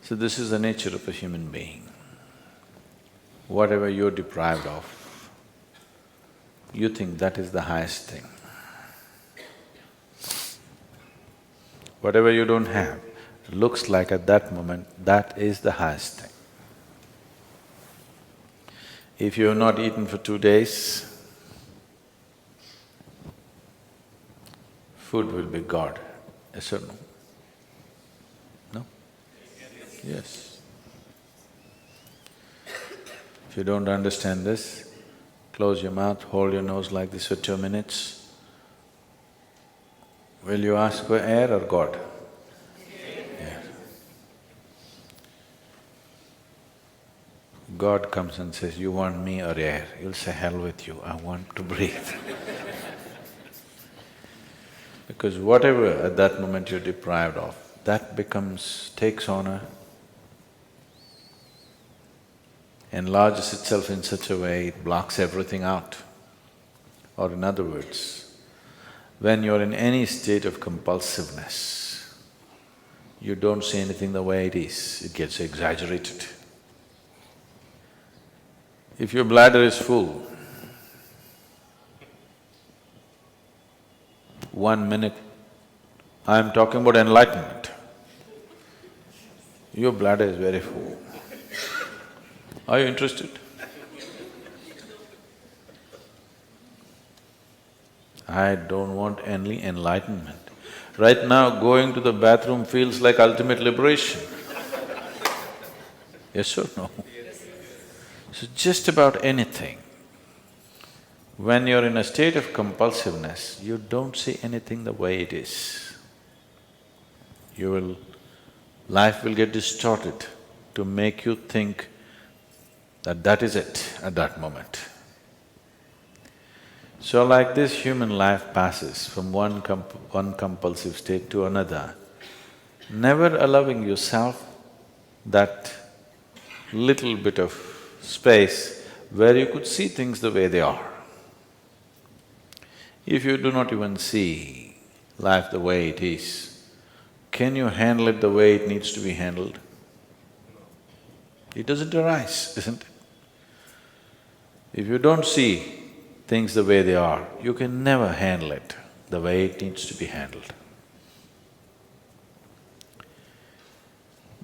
So this is the nature of a human being. Whatever you're deprived of, you think that is the highest thing. Whatever you don't have, looks like at that moment, that is the highest thing. If you have not eaten for 2 days, food will be God, yes or no? No? Yes. If you don't understand this, close your mouth, hold your nose like this for 2 minutes. Will you ask for air or God? Air. God comes and says, you want me or air? You'll say, hell with you, I want to breathe. Because whatever at that moment you're deprived of, that takes on enlarges itself in such a way, it blocks everything out. Or in other words, when you're in any state of compulsiveness, you don't see anything the way it is, it gets exaggerated. If your bladder is full, 1 minute, I'm talking about enlightenment, your bladder is very full. Are you interested? I don't want any enlightenment. Right now, going to the bathroom feels like ultimate liberation. Yes or no? So just about anything, when you're in a state of compulsiveness, you don't see anything the way it is. Life will get distorted to make you think that that is it at that moment. So like this, human life passes from one compulsive state to another, never allowing yourself that little bit of space where you could see things the way they are. If you do not even see life the way it is, can you handle it the way it needs to be handled? It doesn't arise, isn't it? If you don't see things the way they are, you can never handle it the way it needs to be handled.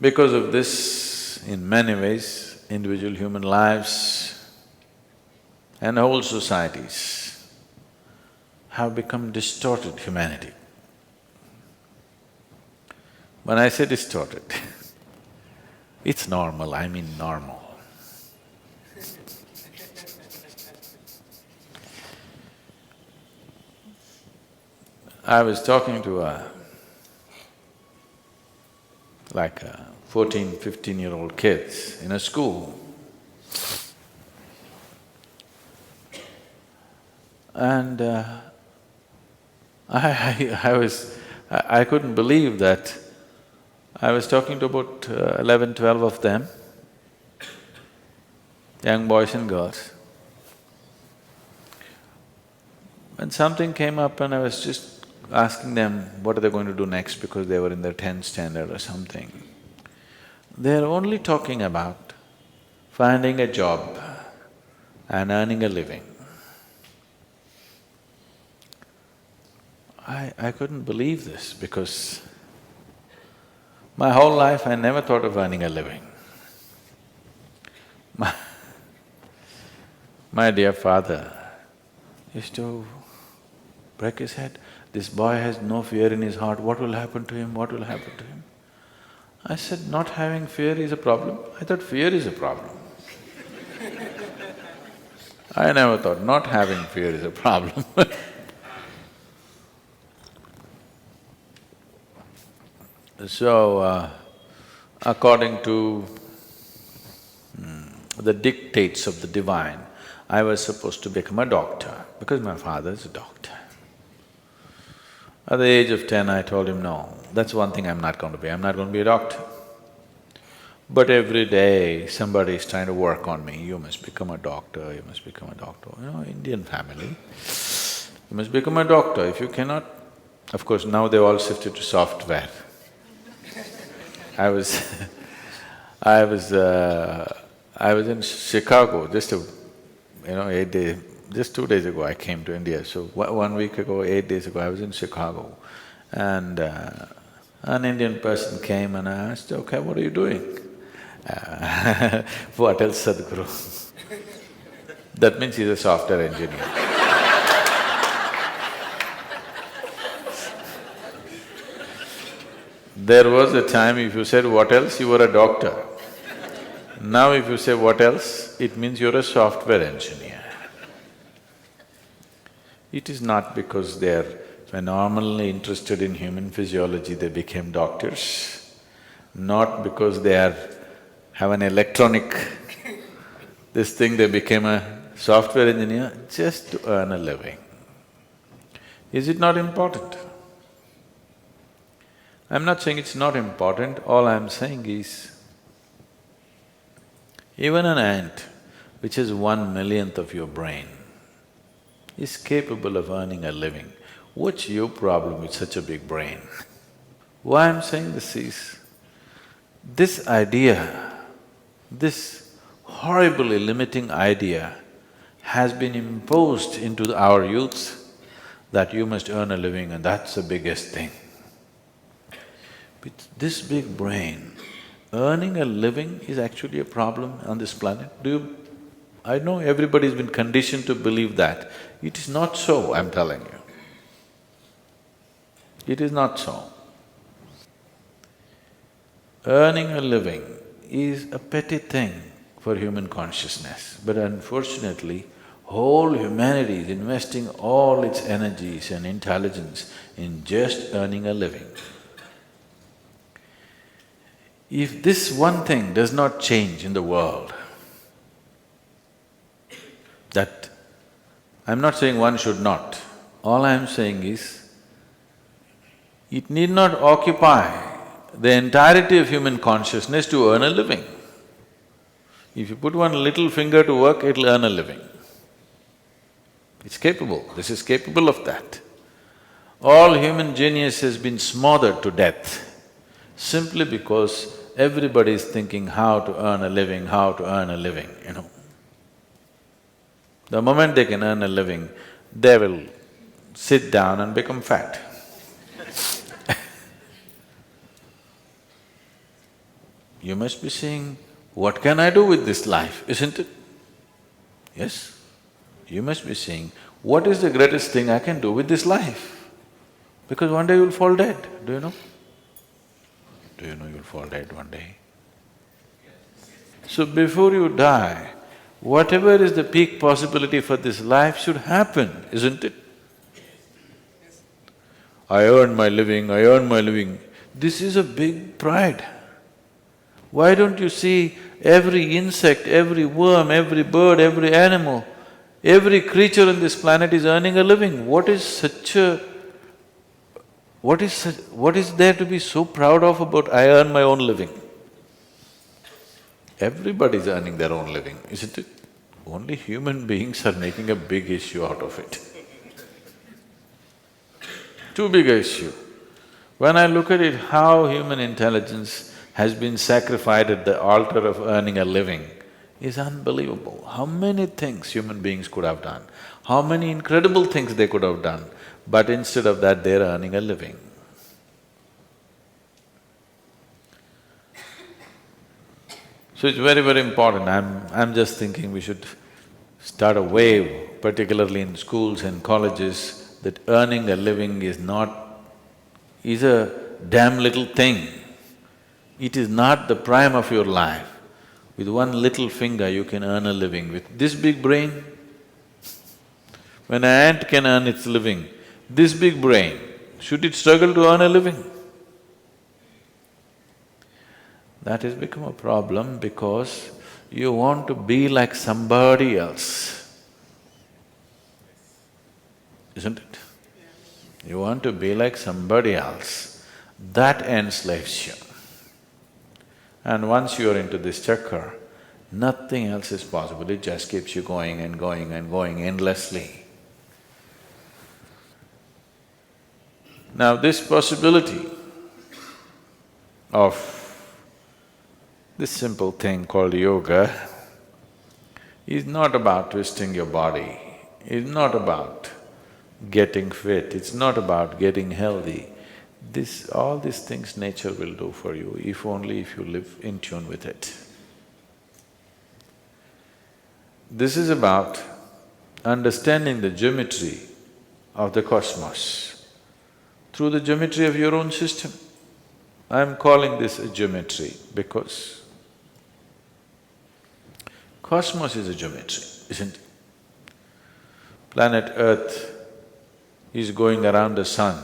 Because of this, in many ways, individual human lives and whole societies have become distorted humanity. When I say distorted, it's normal, I mean normal. I was talking to a 14, 15-year-old kids in a school. And I couldn't believe that I was talking to about 11, 12 of them, young boys and girls. When something came up and I was just asking them what are they going to do next because they were in their 10th standard or something, they're only talking about finding a job and earning a living. I couldn't believe this because my whole life I never thought of earning a living. My dear father used to break his head, this boy has no fear in his heart, what will happen to him, what will happen to him? I said, not having fear is a problem? I thought fear is a problem. I never thought not having fear is a problem So, according to the dictates of the divine, I was supposed to become a doctor because my father is a doctor. At the age of 10, I told him, no, that's one thing I'm not going to be, I'm not going to be a doctor. But every day somebody is trying to work on me, you must become a doctor, you must become a doctor. You know, Indian family, you must become a doctor. If you cannot… Of course, now they've all shifted to software. I was I was… I was in Chicago just 8 days… just 2 days ago I came to India. So 1 week ago, 8 days ago, I was in Chicago. And an Indian person came and I asked, okay, what are you doing? What else, Sadhguru? That means he's a software engineer. There was a time if you said what else, you were a doctor. Now if you say what else, it means you're a software engineer. It is not because they're phenomenally interested in human physiology they became doctors, not because have an electronic this thing they became a software engineer, just to earn a living. Is it not important? I'm not saying it's not important, all I'm saying is, even an ant, which has 1/1,000,000th of your brain, is capable of earning a living. What's your problem with such a big brain? Why I'm saying this is, this idea, this horribly limiting idea has been imposed into our youth that you must earn a living and that's the biggest thing. With this big brain, earning a living is actually a problem on this planet. I know everybody's been conditioned to believe that. It is not so, I'm telling you. It is not so. Earning a living is a petty thing for human consciousness, but unfortunately, whole humanity is investing all its energies and intelligence in just earning a living. If this one thing does not change in the world, that… I'm not saying one should not, all I'm saying is, it need not occupy the entirety of human consciousness to earn a living. If you put one little finger to work, it'll earn a living. It's capable, this is capable of that. All human genius has been smothered to death simply because everybody is thinking how to earn a living, how to earn a living, The moment they can earn a living, they will sit down and become fat. You must be saying, what can I do with this life, isn't it? Yes? You must be saying, what is the greatest thing I can do with this life? Because one day you'll fall dead, do you know? Do you know you'll fall dead one day? So before you die, whatever is the peak possibility for this life should happen, isn't it? I earn my living, I earn my living. This is a big pride. Why don't you see every insect, every worm, every bird, every animal, every creature on this planet is earning a living? What is there to be so proud of about I earn my own living? Everybody's earning their own living, isn't it? Only human beings are making a big issue out of it. Too big a issue. When I look at it, how human intelligence has been sacrificed at the altar of earning a living is unbelievable. How many things human beings could have done, how many incredible things they could have done, but instead of that, they're earning a living. So it's very, very important. I'm just thinking we should start a wave, particularly in schools and colleges, that earning a living is a damn little thing. It is not the prime of your life. With one little finger you can earn a living. With this big brain, when an ant can earn its living, this big brain, should it struggle to earn a living? That has become a problem because you want to be like somebody else, isn't it? You want to be like somebody else, that enslaves you. And once you are into this chakra, nothing else is possible, it just keeps you going and going and going endlessly. Now this possibility of This simple thing called yoga is not about twisting your body, it's not about getting fit, it's not about getting healthy. All these things nature will do for you, if only if you live in tune with it. This is about understanding the geometry of the cosmos through the geometry of your own system. I'm calling this a geometry because cosmos is a geometry, isn't it? Planet Earth is going around the sun.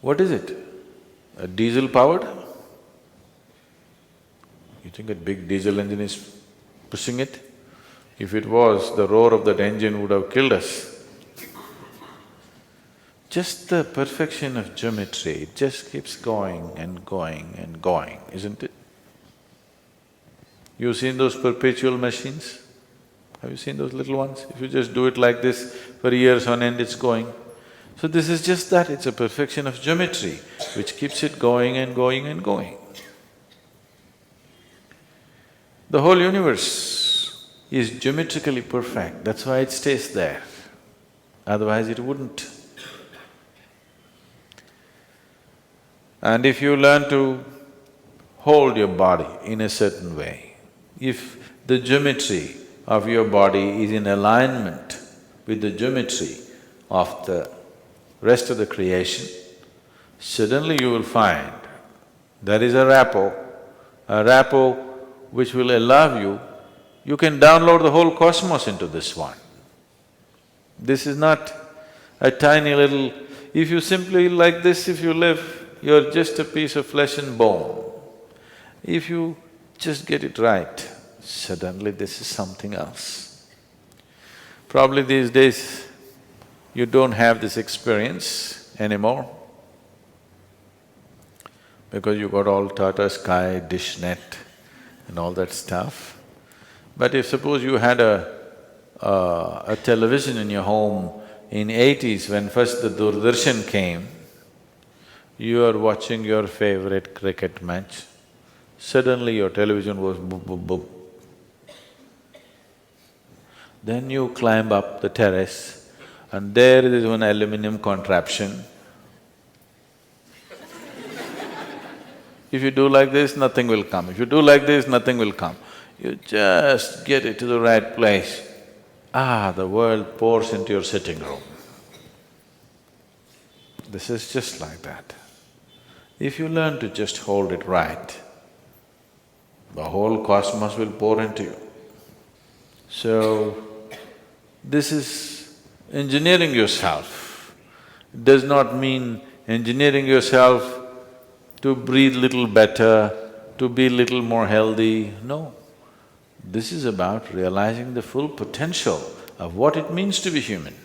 What is it? A diesel powered? You think a big diesel engine is pushing it? If it was, the roar of that engine would have killed us. Just the perfection of geometry, it just keeps going and going and going, isn't it? You've seen those perpetual machines? Have you seen those little ones? If you just do it like this, for years on end it's going. So this is just that, it's a perfection of geometry which keeps it going and going and going. The whole universe is geometrically perfect, that's why it stays there, otherwise it wouldn't. And if you learn to hold your body in a certain way, if the geometry of your body is in alignment with the geometry of the rest of the creation, suddenly you will find there is a rapport which will allow you can download the whole cosmos into this one. This is not a tiny little… If you simply like this, if you live, you're just a piece of flesh and bone. If you just get it right, suddenly this is something else. Probably these days, you don't have this experience anymore because you got all Tata Sky, dish net and all that stuff. But if suppose you had a television in your home in 80s when first the Doordarshan came, you are watching your favorite cricket match, suddenly your television goes boop, boop, boop. Then you climb up the terrace and there is one aluminum contraption. If you do like this, nothing will come. If you do like this, nothing will come. You just get it to the right place. The world pours into your sitting room. This is just like that. If you learn to just hold it right, the whole cosmos will pour into you. So, this is engineering yourself. It does not mean engineering yourself to breathe little better, to be little more healthy, no. This is about realizing the full potential of what it means to be human.